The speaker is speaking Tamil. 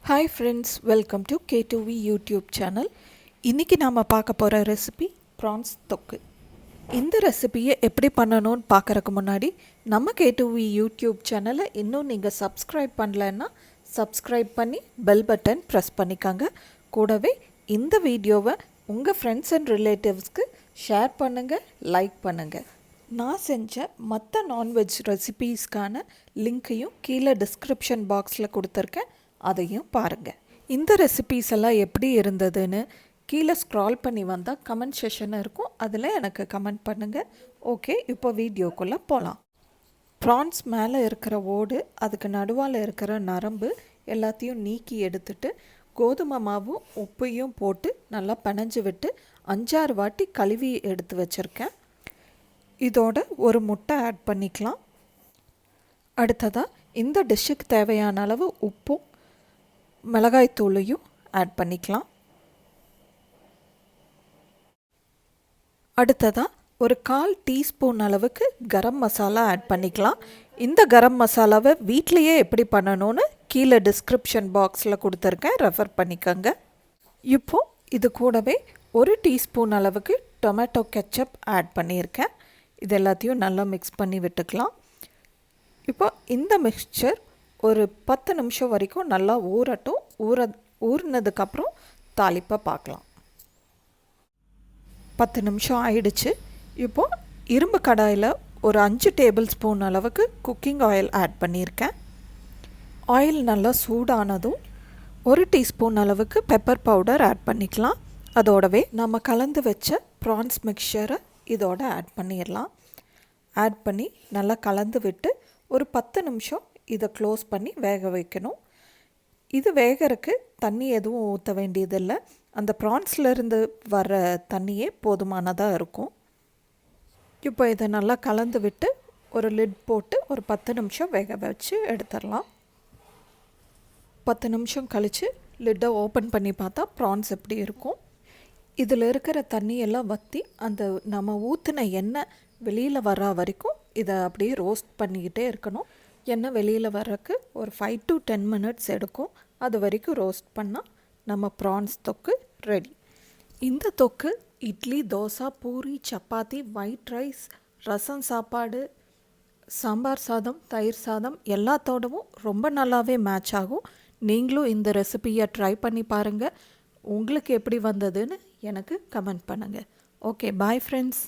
Hi friends, welcome to K2V YouTube Channel. இன்னைக்கு நாம பார்க்க போற ரெசிபி Prawns Thokku. இந்த ரெசிபியை எப்படி பண்ணணும்னு பார்க்கறதுக்கு முன்னாடி நம்ம K2V YouTube சேனலை இன்னும் நீங்க Subscribe பண்ணலன்னா Subscribe பண்ணி bell button press பண்ணிக்கங்க. கூடவே இந்த வீடியோவை உங்க friends and relatives-க்கு ஷேர் பண்ணுங்க, லைக் பண்ணுங்க. நான் செஞ்ச மற்ற நான்வெஜ் ரெசிபீஸ்க்கான லிங்க்கையும் கீழே டிஸ்கிரிப்ஷன் பாக்ஸில் கொடுத்துருக்கேன், அதையும் பாருங்கள். இந்த ரெசிபீஸ் எல்லாம் எப்படி இருந்ததுன்னு கீழே ஸ்க்ரால் பண்ணி வந்தால் கமெண்ட் செஷன் இருக்கும், அதில் எனக்கு கமெண்ட் பண்ணுங்கள். ஓகே, இப்போ வீடியோக்குள்ளே போகலாம். ப்ரான்ஸ் மேலே இருக்கிற ஓடு, அதுக்கு நடுவால் இருக்கிற நரம்பு எல்லாத்தையும் நீக்கி எடுத்துட்டு கோதுமை மாவும் உப்பையும் போட்டு நல்லா பிணைஞ்சு விட்டு 5-6 வாட்டி கழுவி எடுத்து வச்சுருக்கேன். இதோட ஒரு முட்டை ஆட் பண்ணிக்கலாம். அடுத்ததாக இந்த டிஷ்ஷுக்கு தேவையான அளவு உப்பும் மிளகாய் தூளையும் ஆட் பண்ணிக்கலாம். அடுத்ததாக ஒரு 1/4 டீஸ்பூன் அளவுக்கு கரம் மசாலா ஆட் பண்ணிக்கலாம். இந்த கரம் மசாலாவை வீட்லேயே எப்படி பண்ணணும்னு கீழே டிஸ்கிரிப்ஷன் பாக்ஸில் கொடுத்துருக்கேன், ரெஃபர் பண்ணிக்கோங்க. இப்போது இது கூடவே 1 டீஸ்பூன் அளவுக்கு டொமேட்டோ கெச்சப் ஆட் பண்ணியிருக்கேன். இது எல்லாத்தையும் நல்லா மிக்ஸ் பண்ணி விட்டுக்கலாம். இப்போ இந்த மிக்சர் ஒரு 10 நிமிஷம் வரைக்கும் நல்லா ஊறட்டும். ஊறினதுக்கப்புறம் தாளிப்பை பார்க்கலாம். 10 நிமிஷம் ஆயிடுச்சு. இப்போது இரும்பு கடாயில் ஒரு 5 டேபிள் ஸ்பூன் அளவுக்கு குக்கிங் ஆயில் ஆட் பண்ணியிருக்கேன். ஆயில் நல்லா சூடானதும் 1 டீஸ்பூன் அளவுக்கு பெப்பர் பவுடர் ஆட் பண்ணிக்கலாம். அதோடவே நம்ம கலந்து வச்ச ப்ரான்ஸ் மிக்சரை இதோட ஆட் பண்ணிடலாம். ஆட் பண்ணி நல்லா கலந்து விட்டு ஒரு 10 நிமிஷம் இதை க்ளோஸ் பண்ணி வேக வைக்கணும். இது வேகறதுக்கு தண்ணி எதுவும் ஊற்ற வேண்டியதில்லை, அந்த ப்ரான்ஸ்லேருந்து வர தண்ணியே போதுமானதாக இருக்கும். இப்போ இதை நல்லா கலந்து விட்டு ஒரு லிட் போட்டு ஒரு 10 நிமிஷம் வேக வச்சு எடுத்துடலாம். 10 நிமிஷம் கழித்து லிட்டை ஓப்பன் பண்ணி பார்த்தா ப்ரான்ஸ் எப்படி இருக்கும். இதில் இருக்கிற தண்ணியெல்லாம் வற்றி அந்த நம்ம ஊற்றின எண்ணெய் வெளியில் வர்ற வரைக்கும் இதை அப்படியே ரோஸ்ட் பண்ணிக்கிட்டே இருக்கணும். எண்ணெய் வெளியில் வர்றதுக்கு ஒரு 5 to 10 மினிட்ஸ் எடுக்கும். அது வரைக்கும் ரோஸ்ட் பண்ணால் நம்ம ப்ரான்ஸ் தொக்கு ரெடி. இந்த தொக்கு இட்லி, தோசை, பூரி, சப்பாத்தி, ஒயிட் ரைஸ், ரசம் சாப்பாடு, சாம்பார் சாதம், தயிர் சாதம் எல்லாத்தோடவும் ரொம்ப நல்லாவே மேட்ச் ஆகும். நீங்களும் இந்த ரெசிபியை ட்ரை பண்ணி பாருங்கள். உங்களுக்கு எப்படி வந்ததுன்னு எனக்கு கமெண்ட் பண்ணுங்கள். Okay, bye friends.